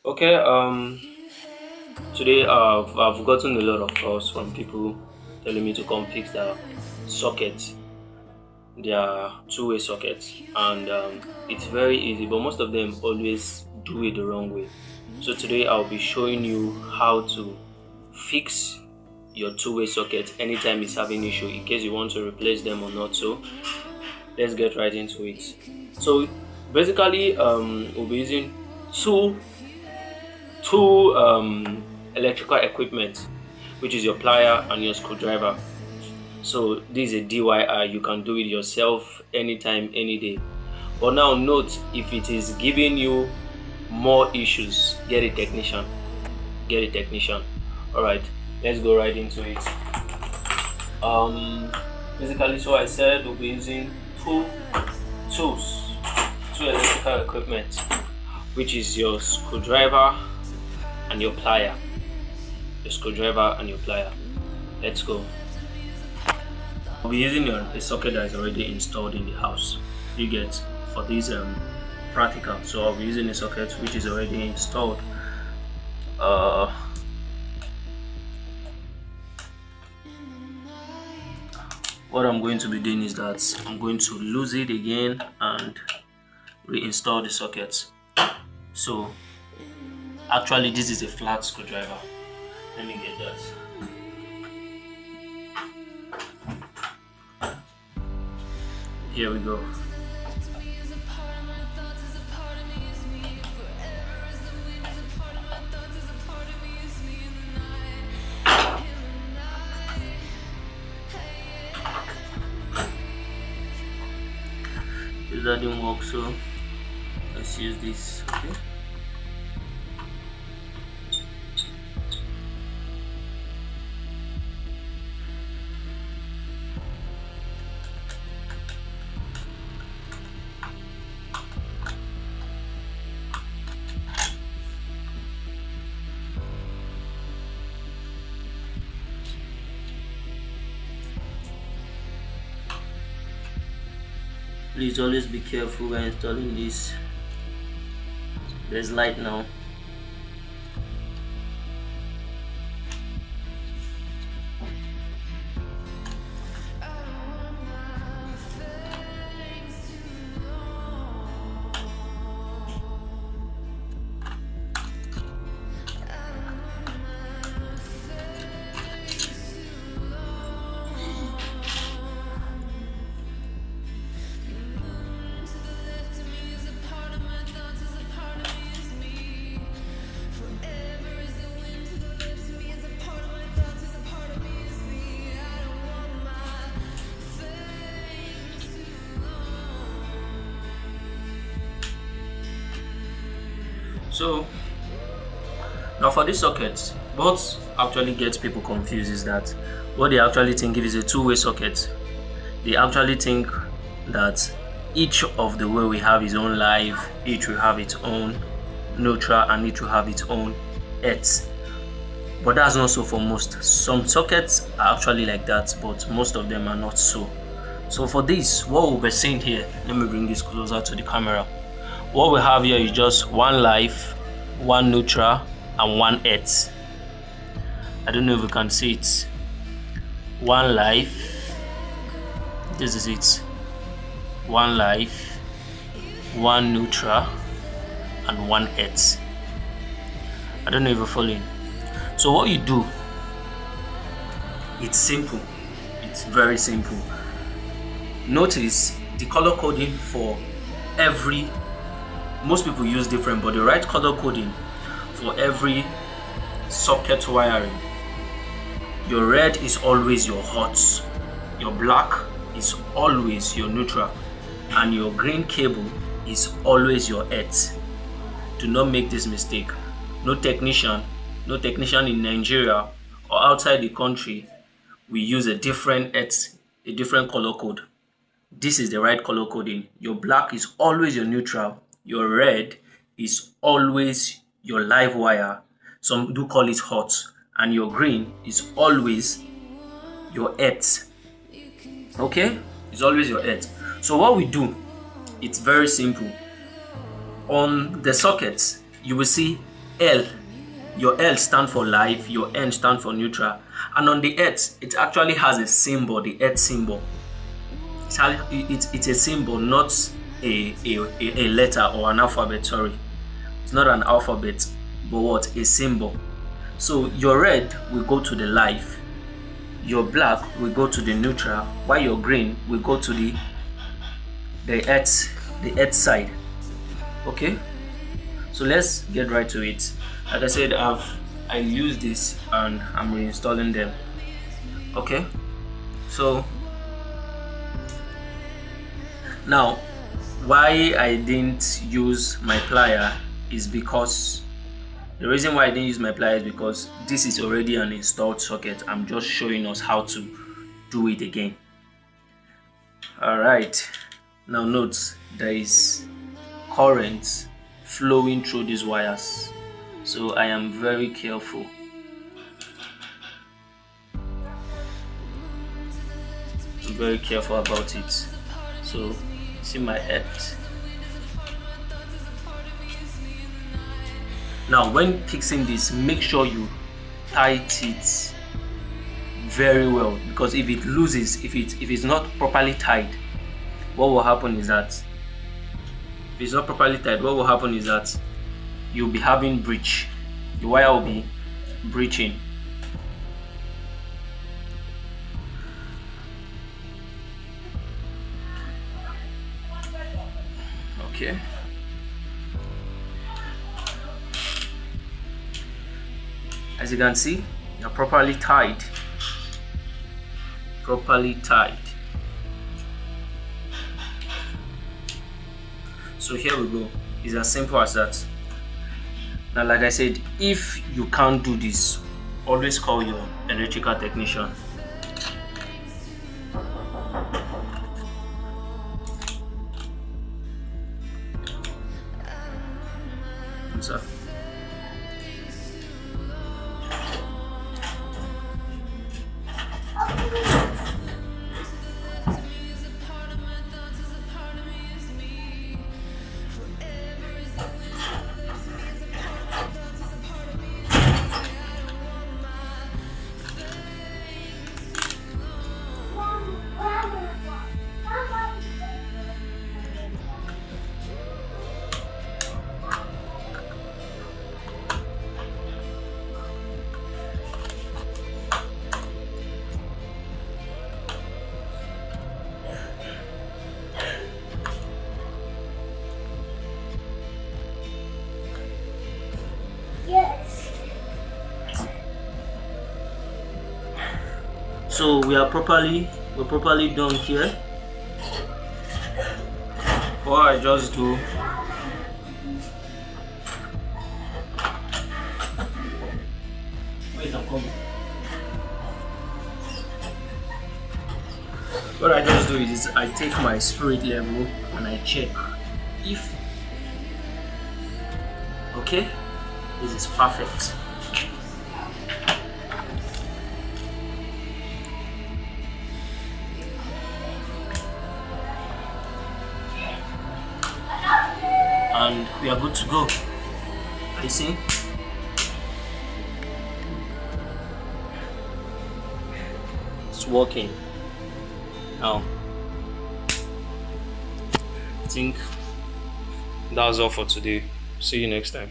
Okay, today I've gotten a lot of calls from people telling me to come fix their sockets, their two-way sockets, and it's very easy, but most of them always do it the wrong way. So today I'll be showing you how to fix your two-way socket anytime it's having issue in case you want to replace them or not. So let's get right into it. So basically we'll be using two electrical equipment, which is your plier and your screwdriver. So this is a DIY. You can do it yourself anytime, any day. But now note, if it is giving you more issues, get a technician. Get a technician. All right, let's go right into it. Um, Basically, so I said we'll be using two tools, two electrical equipment, which is your screwdriver and your plier. Your screwdriver and your plier. Let's go. I'll be using a socket that is already installed in the house. You get for this practical. So I'll be using a socket which is already installed. Uh, what I'm going to be doing is that I'm going to lose it again and reinstall the socket. So actually this is a flat screwdriver. Let me get that. Here we go. That didn't work, so let's use this. Okay. Please always be careful when installing this. There's light now. So now for this socket, what actually gets people confused is that what they actually think it is a two-way socket. They actually think that each of the way we have its own live, each will have its own neutral, and each will have its own earth. But that's not so for most. Some sockets are actually like that, but most of them are not so. So for this, what we'll be seeing here, let me bring this closer to the camera. What we have here is just one live, one neutral, and one earth. I don't know if you can see it. One live. This is it. One live, one neutral, and one earth. I don't know if you're following. So what you do, it's simple. It's very simple. Notice the color coding for every, most people use different, but the right color coding for every socket wiring. Your red is always your hot, your black is always your neutral, and your green cable is always your earth. Do not make this mistake. No technician in Nigeria or outside the country will use a different earth, a different color code. This is the right color coding. Your black is always your neutral. Your red is always your live wire. Some do call it hot. And your green is always your earth. Okay? It's always your earth. So what we do, it's very simple. On the sockets, you will see L, your L stand for life, your N stand for neutral, and on the earth it actually has a symbol, the earth symbol. It's a symbol, not a letter or an alphabet. Sorry, it's not an alphabet, but what? A symbol. So your red will go to the life, your black will go to the neutral, while your green will go to the earth side. Okay, so let's get right to it. Like I said, I used this and I'm reinstalling them. Okay, so now why I didn't use my plier is because the reason why I didn't use my plier is because this is already an installed socket. I'm just showing us how to do it again. Alright, now note there is current flowing through these wires, so I am very careful. I'm very careful about it. So see my head. Now when fixing this, make sure you tight it very well, because if it loses, if it's not properly tied, what will happen is that you'll be having breach. The wire will be breaching. Okay. As you can see, they're properly tied. So here we go. It's as simple as that. Now, like I said, if you can't do this, always call your electrical technician. Sir. So we're properly done here. What I just do, wait, I'm coming. What I just do is I take my spirit level and I check if okay, this is perfect. And we are good to go. You see? It's working. Now, I think that's all for today. See you next time.